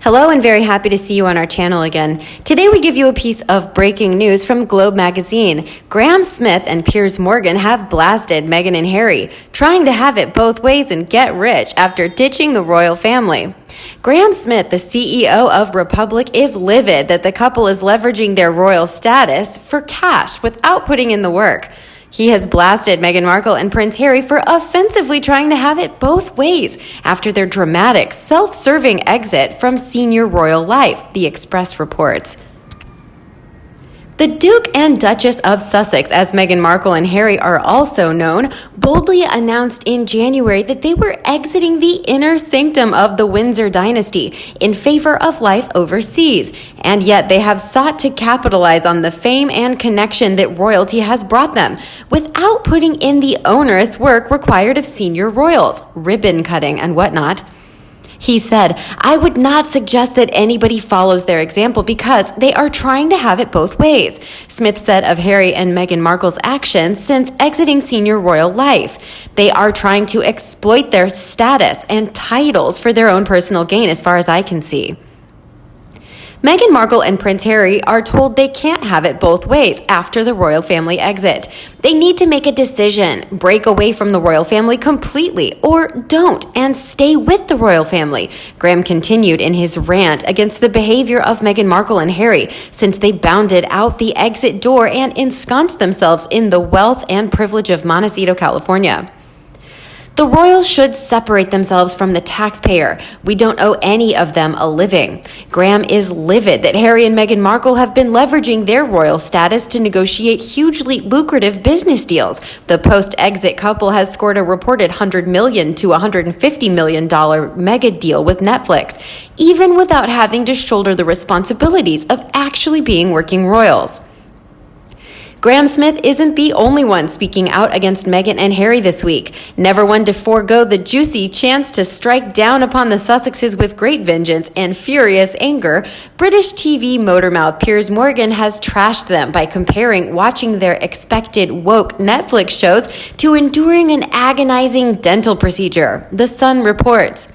Hello and very happy to see you on our channel again. Today we give you a piece of breaking news from Globe magazine. Graham Smith and Piers Morgan have blasted Meghan and Harry, trying to have it both ways and get rich after ditching the royal family. Graham Smith, the CEO of Republic, is livid that the couple is leveraging their royal status for cash without putting in the work. He has blasted Meghan Markle and Prince Harry for offensively trying to have it both ways after their dramatic, self-serving exit from senior royal life, The Express reports. The Duke and Duchess of Sussex, as Meghan Markle and Harry are also known, boldly announced in January that they were exiting the inner sanctum of the Windsor dynasty in favor of life overseas, and yet they have sought to capitalize on the fame and connection that royalty has brought them, without putting in the onerous work required of senior royals, ribbon cutting and whatnot. He said, "I would not suggest that anybody follows their example because they are trying to have it both ways," Smith said of Harry and Meghan Markle's actions since exiting senior royal life. "They are trying to exploit their status and titles for their own personal gain, as far as I can see." Meghan Markle and Prince Harry are told they can't have it both ways after the royal family exit. They need to make a decision, break away from the royal family completely, or don't and stay with the royal family. Graham continued in his rant against the behavior of Meghan Markle and Harry since they bounded out the exit door and ensconced themselves in the wealth and privilege of Montecito, California. "The royals should separate themselves from the taxpayer. We don't owe any of them a living." Graham is livid that Harry and Meghan Markle have been leveraging their royal status to negotiate hugely lucrative business deals. The post-exit couple has scored a reported $100 million to $150 million mega deal with Netflix, even without having to shoulder the responsibilities of actually being working royals. Graham Smith isn't the only one speaking out against Meghan and Harry this week. Never one to forego the juicy chance to strike down upon the Sussexes with great vengeance and furious anger, British TV motormouth Piers Morgan has trashed them by comparing watching their expected woke Netflix shows to enduring an agonizing dental procedure, The Sun reports.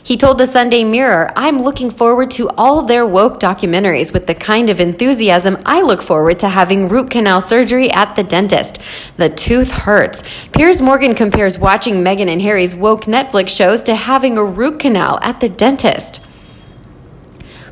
He told the Sunday Mirror, "I'm looking forward to all their woke documentaries with the kind of enthusiasm I look forward to having root canal surgery at the dentist. The tooth hurts." Piers Morgan compares watching Meghan and Harry's woke Netflix shows to having a root canal at the dentist.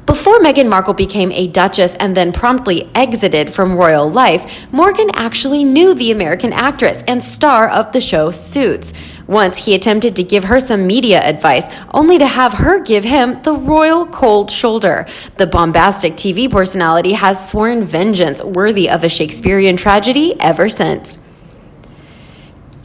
Before Meghan Markle became a duchess and then promptly exited from royal life, Morgan actually knew the American actress and star of the show Suits. Once he attempted to give her some media advice, only to have her give him the royal cold shoulder. The bombastic TV personality has sworn vengeance worthy of a Shakespearean tragedy ever since.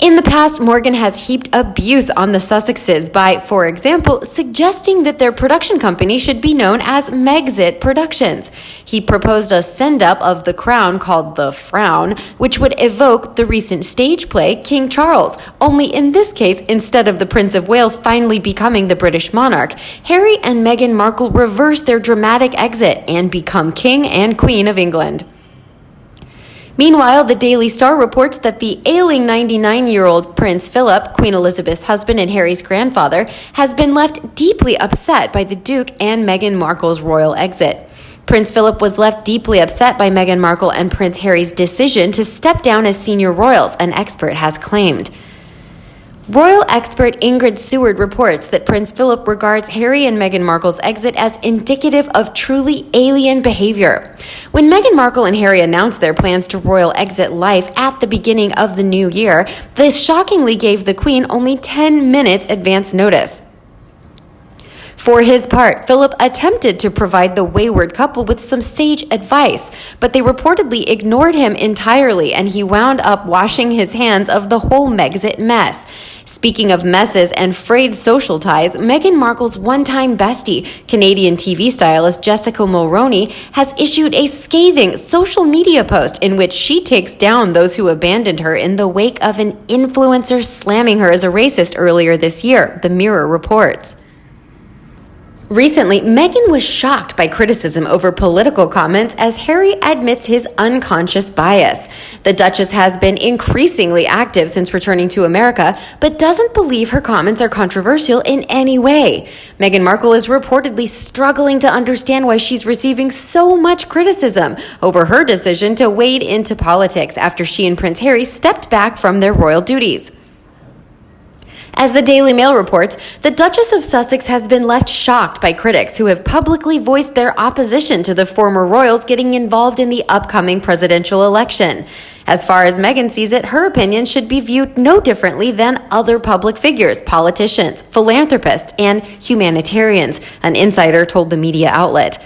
In the past, Morgan has heaped abuse on the Sussexes by, for example, suggesting that their production company should be known as Megxit Productions. He proposed a send-up of The Crown called The Frown, which would evoke the recent stage play King Charles, only in this case, instead of the Prince of Wales finally becoming the British monarch, Harry and Meghan Markle reverse their dramatic exit and become King and Queen of England. Meanwhile, the Daily Star reports that the ailing 99-year-old Prince Philip, Queen Elizabeth's husband and Harry's grandfather, has been left deeply upset by the Duke and Meghan Markle's royal exit. Prince Philip was left deeply upset by Meghan Markle and Prince Harry's decision to step down as senior royals, an expert has claimed. Royal expert Ingrid Seward reports that Prince Philip regards Harry and Meghan Markle's exit as indicative of truly alien behavior. When Meghan Markle and Harry announced their plans to royal exit life at the beginning of the new year, this shockingly gave the Queen only 10 minutes advance notice. For his part, Philip attempted to provide the wayward couple with some sage advice, but they reportedly ignored him entirely, and he wound up washing his hands of the whole Megxit mess. Speaking of messes and frayed social ties, Meghan Markle's one-time bestie, Canadian TV stylist Jessica Mulroney, has issued a scathing social media post in which she takes down those who abandoned her in the wake of an influencer slamming her as a racist earlier this year, the Mirror reports. Recently, Meghan was shocked by criticism over political comments as Harry admits his unconscious bias. The Duchess has been increasingly active since returning to America, but doesn't believe her comments are controversial in any way. Meghan Markle is reportedly struggling to understand why she's receiving so much criticism over her decision to wade into politics after she and Prince Harry stepped back from their royal duties. As the Daily Mail reports, the Duchess of Sussex has been left shocked by critics who have publicly voiced their opposition to the former royals getting involved in the upcoming presidential election. As far as Meghan sees it, her opinion should be viewed no differently than other public figures, politicians, philanthropists, and humanitarians, an insider told the media outlet.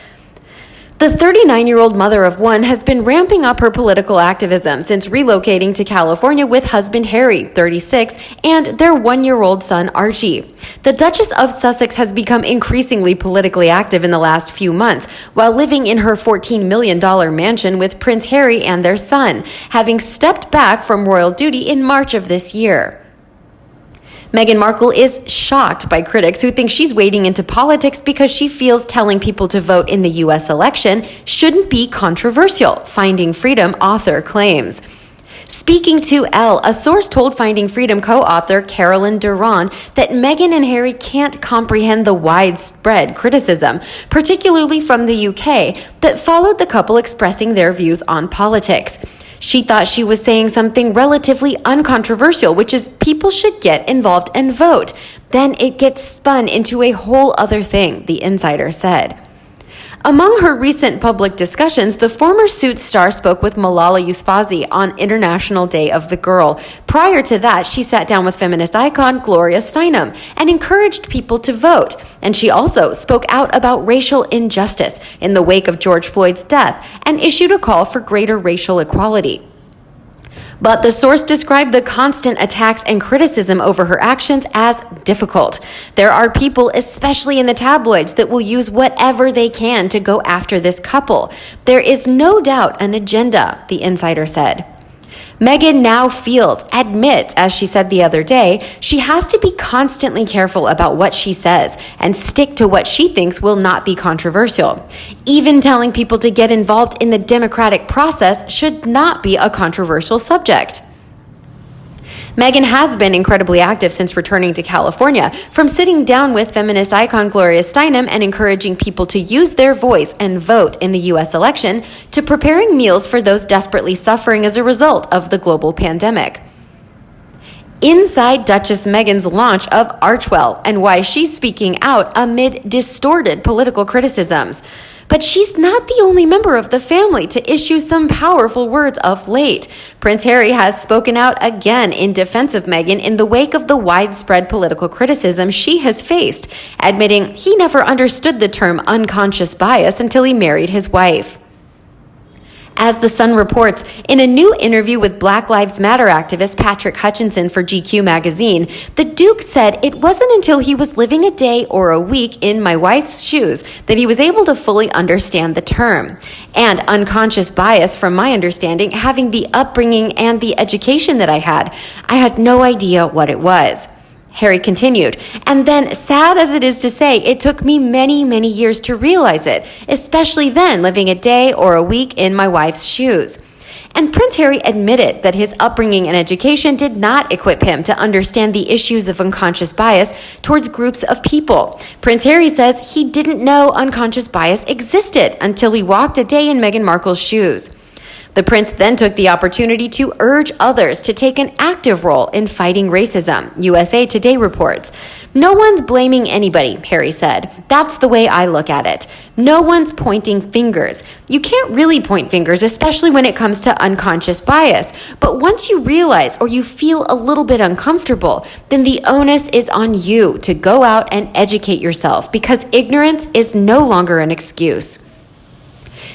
The 39-year-old mother of one has been ramping up her political activism since relocating to California with husband Harry, 36, and their one-year-old son Archie. The Duchess of Sussex has become increasingly politically active in the last few months while living in her $14 million mansion with Prince Harry and their son, having stepped back from royal duty in March of this year. Meghan Markle is shocked by critics who think she's wading into politics because she feels telling people to vote in the U.S. election shouldn't be controversial, Finding Freedom author claims. Speaking to Elle, a source told Finding Freedom co-author Carolyn Duran that Meghan and Harry can't comprehend the widespread criticism, particularly from the UK, that followed the couple expressing their views on politics. She thought she was saying something relatively uncontroversial, which is people should get involved and vote. Then it gets spun into a whole other thing, the insider said. Among her recent public discussions, the former Suits star spoke with Malala Yousafzai on International Day of the Girl. Prior to that, she sat down with feminist icon Gloria Steinem and encouraged people to vote. And she also spoke out about racial injustice in the wake of George Floyd's death and issued a call for greater racial equality. But the source described the constant attacks and criticism over her actions as difficult. There are people, especially in the tabloids, that will use whatever they can to go after this couple. There is no doubt an agenda, the insider said. Meghan now admits, as she said the other day, she has to be constantly careful about what she says and stick to what she thinks will not be controversial. Even telling people to get involved in the democratic process should not be a controversial subject. Meghan has been incredibly active since returning to California, from sitting down with feminist icon Gloria Steinem and encouraging people to use their voice and vote in the U.S. election, to preparing meals for those desperately suffering as a result of the global pandemic. Inside Duchess Meghan's launch of Archewell and why she's speaking out amid distorted political criticisms. But she's not the only member of the family to issue some powerful words of late. Prince Harry has spoken out again in defense of Meghan in the wake of the widespread political criticism she has faced, admitting he never understood the term unconscious bias until he married his wife. As The Sun reports, in a new interview with Black Lives Matter activist Patrick Hutchinson for GQ magazine, the Duke said it wasn't until he was living a day or a week in my wife's shoes that he was able to fully understand the term. And unconscious bias, from my understanding, having the upbringing and the education that I had no idea what it was. Harry continued, and then, sad as it is to say, it took me many, many years to realize it, especially then living a day or a week in my wife's shoes. And Prince Harry admitted that his upbringing and education did not equip him to understand the issues of unconscious bias towards groups of people. Prince Harry says he didn't know unconscious bias existed until he walked a day in Meghan Markle's shoes. The prince then took the opportunity to urge others to take an active role in fighting racism, USA Today reports. No one's blaming anybody, Harry said. That's the way I look at it. No one's pointing fingers. You can't really point fingers, especially when it comes to unconscious bias. But once you realize or you feel a little bit uncomfortable, then the onus is on you to go out and educate yourself because ignorance is no longer an excuse.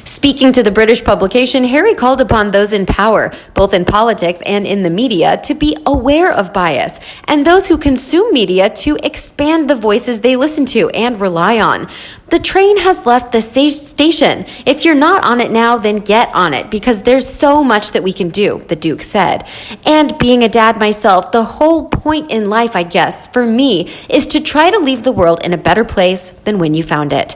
Speaking to the British publication, Harry called upon those in power, both in politics and in the media, to be aware of bias, and those who consume media to expand the voices they listen to and rely on. The train has left the station. If you're not on it now, then get on it, because there's so much that we can do, the Duke said. And being a dad myself, the whole point in life, I guess, for me, is to try to leave the world in a better place than when you found it.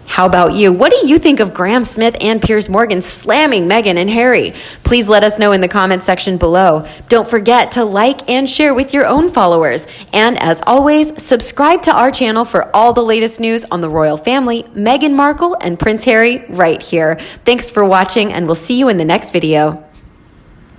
How about you? What do you think of Graham Smith and Piers Morgan slamming Meghan and Harry? Please let us know in the comments section below. Don't forget to like and share with your own followers. And as always, subscribe to our channel for all the latest news on the royal family, Meghan Markle and Prince Harry right here. Thanks for watching, and we'll see you in the next video.